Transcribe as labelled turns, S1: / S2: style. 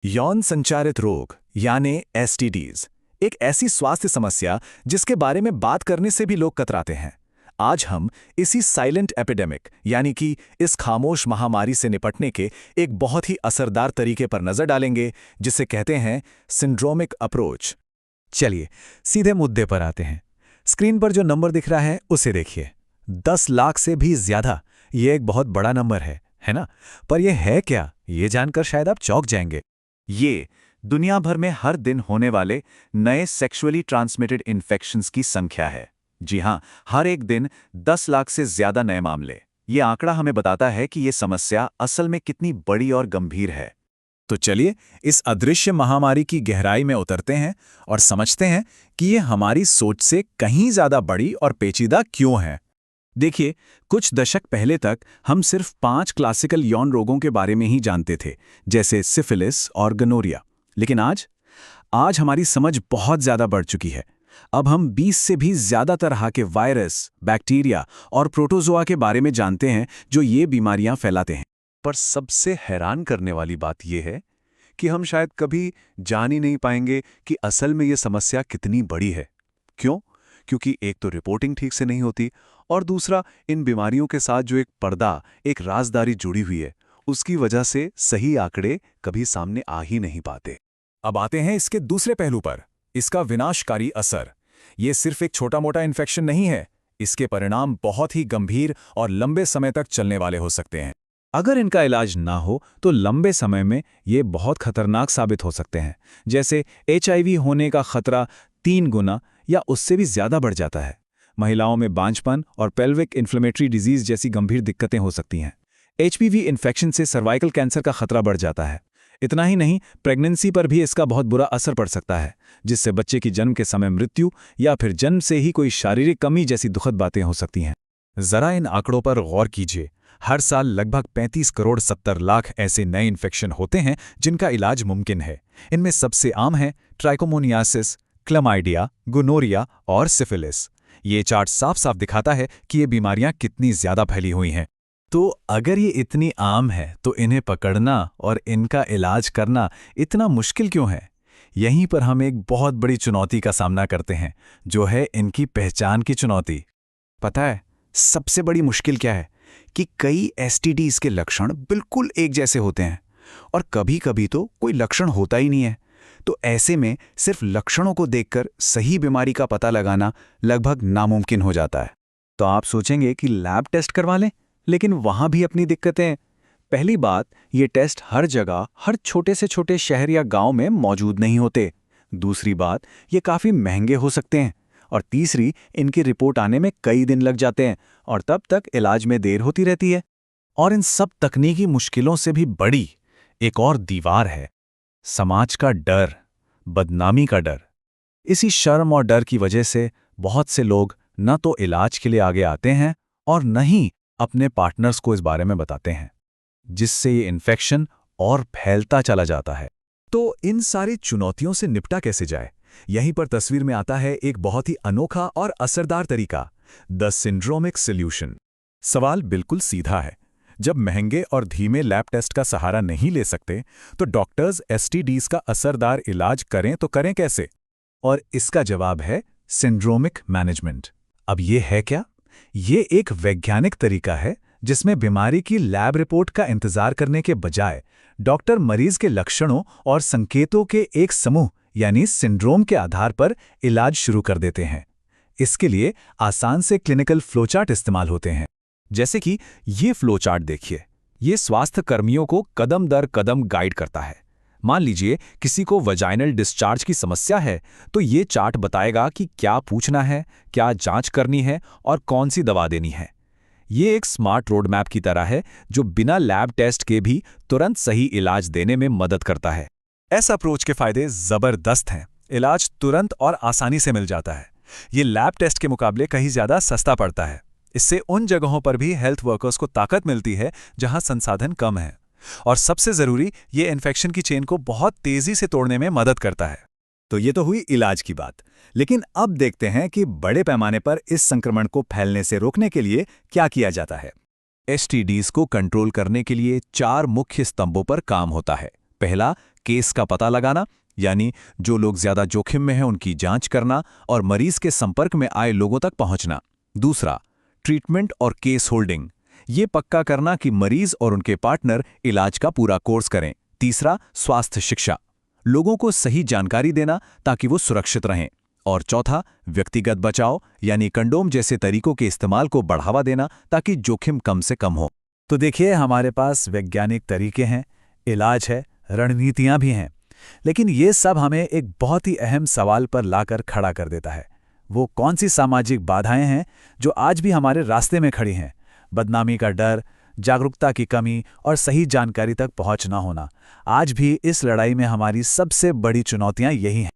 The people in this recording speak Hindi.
S1: यौन संचारित रोग यानी एसटीडीज एक ऐसी स्वास्थ्य समस्या जिसके बारे में बात करने से भी लोग कतराते हैं। आज हम इसी साइलेंट एपिडेमिक यानी कि इस खामोश महामारी से निपटने के एक बहुत ही असरदार तरीके पर नजर डालेंगे जिसे कहते हैं सिंड्रोमिक अप्रोच। चलिए सीधे मुद्दे पर आते हैं। स्क्रीन पर जो नंबर दिख रहा है उसे देखिए। 10 लाख से भी ज्यादा, ये एक बहुत बड़ा नंबर है ना? पर यह है क्या, ये जानकर शायद आप चौंक जाएंगे। ये दुनिया भर में हर दिन होने वाले नए सेक्सुअली ट्रांसमिटेड इन्फेक्शंस की संख्या है। जी हां, हर एक दिन 10 लाख से ज्यादा नए मामले। ये आंकड़ा हमें बताता है कि ये समस्या असल में कितनी बड़ी और गंभीर है। तो चलिए इस अदृश्य महामारी की गहराई में उतरते हैं और समझते हैं कि ये हमारी सोच से कहीं ज्यादा बड़ी और पेचीदा क्यों है। देखिए, कुछ दशक पहले तक हम सिर्फ 5 क्लासिकल यौन रोगों के बारे में ही जानते थे, जैसे सिफिलिस और गनोरिया। लेकिन आज हमारी समझ बहुत ज्यादा बढ़ चुकी है। अब हम 20 से भी ज्यादा तरह के वायरस, बैक्टीरिया और प्रोटोजोआ के बारे में जानते हैं जो ये बीमारियां फैलाते हैं। पर सबसे हैरान करने वाली बात यह है कि हम शायद कभी जान ही नहीं पाएंगे कि असल में ये समस्या कितनी बड़ी है। क्यों? क्योंकि एक तो रिपोर्टिंग ठीक से नहीं होती और दूसरा, इन बीमारियों के साथ जो एक पर्दा, एक राजदारी जुड़ी हुई है, उसकी वजह से सही आंकड़े कभी सामने आ ही नहीं पाते। अब आते हैं इसके दूसरे पहलू पर, इसका विनाशकारी असर। ये सिर्फ एक छोटा मोटा इन्फेक्शन नहीं है, इसके परिणाम बहुत ही गंभीर और लंबे समय तक चलने वाले हो सकते हैं। अगर इनका इलाज ना हो तो लंबे समय में ये बहुत खतरनाक साबित हो सकते हैं। जैसे HIV होने का खतरा 3 गुना या उससे भी ज्यादा बढ़ जाता है। महिलाओं में बांझपन और पेल्विक इन्फ्लेमेटरी डिजीज जैसी गंभीर दिक्कतें हो सकती हैं। HPV इन्फेक्शन से सर्वाइकल कैंसर का खतरा बढ़ जाता है। इतना ही नहीं, प्रेगनेंसी पर भी इसका बहुत बुरा असर पड़ सकता है, जिससे बच्चे की जन्म के समय मृत्यु या फिर जन्म से ही कोई शारीरिक कमी जैसी दुखद बातें हो सकती हैं। जरा इन आंकड़ों पर गौर कीजिए। हर साल लगभग 35 करोड़ 70 लाख ऐसे नए इन्फेक्शन होते हैं जिनका इलाज मुमकिन है। इनमें सबसे आम है ट्राइकोमोनियासिस, क्लमाइडिया, गोनोरिया और सिफिलिस। ये चार्ट साफ साफ दिखाता है कि ये बीमारियां कितनी ज्यादा फैली हुई हैं। तो अगर ये इतनी आम है तो इन्हें पकड़ना और इनका इलाज करना इतना मुश्किल क्यों है? यहीं पर हम एक बहुत बड़ी चुनौती का सामना करते हैं, जो है इनकी पहचान की चुनौती। पता है सबसे बड़ी मुश्किल क्या है? कि कई एसटीडीज के लक्षण बिल्कुल एक जैसे होते हैं और कभी-कभी तो कोई लक्षण होता ही नहीं है। तो ऐसे में सिर्फ लक्षणों को देखकर सही बीमारी का पता लगाना लगभग नामुमकिन हो जाता है। तो आप सोचेंगे कि लैब टेस्ट करवा लें, लेकिन वहां भी अपनी दिक्कतें। पहली बात, ये टेस्ट हर जगह, हर छोटे से छोटे शहर या गांव में मौजूद नहीं होते। दूसरी बात, ये काफी महंगे हो सकते हैं। और तीसरी, इनकी रिपोर्ट आने में कई दिन लग जाते हैं और तब तक इलाज में देर होती रहती है। और इन सब तकनीकी मुश्किलों से भी बड़ी एक और दीवार है, समाज का डर, बदनामी का डर। इसी शर्म और डर की वजह से बहुत से लोग न तो इलाज के लिए आगे आते हैं और न ही अपने पार्टनर्स को इस बारे में बताते हैं, जिससे ये इन्फेक्शन और फैलता चला जाता है। तो इन सारी चुनौतियों से निपटा कैसे जाए? यहीं पर तस्वीर में आता है एक बहुत ही अनोखा और असरदार तरीका, द सिंड्रोमिक सॉल्यूशन। सवाल बिल्कुल सीधा है। जब महंगे और धीमे लैब टेस्ट का सहारा नहीं ले सकते, तो डॉक्टर्स एसटीडीज का असरदार इलाज करें तो करें कैसे? और इसका जवाब है सिंड्रोमिक मैनेजमेंट। अब ये है क्या? ये एक वैज्ञानिक तरीका है जिसमें बीमारी की लैब रिपोर्ट का इंतजार करने के बजाय डॉक्टर मरीज के लक्षणों और संकेतों के एक समूह यानी सिंड्रोम के आधार पर इलाज शुरू कर देते हैं। इसके लिए आसान से क्लिनिकल फ्लोचार्ट इस्तेमाल होते हैं। जैसे कि ये फ्लोचार्ट देखिए। ये स्वास्थ्य कर्मियों को कदम दर कदम गाइड करता है। मान लीजिए किसी को वजाइनल डिस्चार्ज की समस्या है, तो ये चार्ट बताएगा कि क्या पूछना है, क्या जांच करनी है और कौन सी दवा देनी है। ये एक स्मार्ट रोड मैप की तरह है जो बिना लैब टेस्ट के भी तुरंत सही इलाज देने में मदद करता है। ऐसा अप्रोच के फायदे जबरदस्त हैं। इलाज तुरंत और आसानी से मिल जाता है। ये लैब टेस्ट के मुकाबले कहीं ज्यादा सस्ता पड़ता है। इससे उन जगहों पर भी हेल्थ वर्कर्स को ताकत मिलती है जहां संसाधन कम है। और सबसे जरूरी, ये इन्फेक्शन की चेन को बहुत तेजी से तोड़ने में मदद करता है। तो ये तो हुई इलाज की बात। लेकिन अब देखते हैं कि बड़े पैमाने पर इस संक्रमण को फैलने से रोकने के लिए क्या किया जाता है। एसटीडीज को कंट्रोल करने के लिए 4 मुख्य स्तंभों पर काम होता है। पहला, केस का पता लगाना, यानी जो लोग ज्यादा जोखिम में हैं उनकी जांच करना और मरीज के संपर्क में आए लोगों तक पहुंचना। दूसरा, ट्रीटमेंट और केस होल्डिंग, ये पक्का करना कि मरीज और उनके पार्टनर इलाज का पूरा कोर्स करें। तीसरा, स्वास्थ्य शिक्षा, लोगों को सही जानकारी देना ताकि वो सुरक्षित रहें। और चौथा, व्यक्तिगत बचाव, यानी कंडोम जैसे तरीकों के इस्तेमाल को बढ़ावा देना ताकि जोखिम कम से कम हो। तो देखिए, हमारे पास वैज्ञानिक तरीके हैं, इलाज है, रणनीतियां भी हैं, लेकिन ये सब हमें एक बहुत ही अहम सवाल पर लाकर खड़ा कर देता है। वो कौन सी सामाजिक बाधाएं हैं जो आज भी हमारे रास्ते में खड़ी हैं? बदनामी का डर, जागरूकता की कमी और सही जानकारी तक पहुंच ना होना। आज भी इस लड़ाई में हमारी सबसे बड़ी चुनौतियां यही हैं।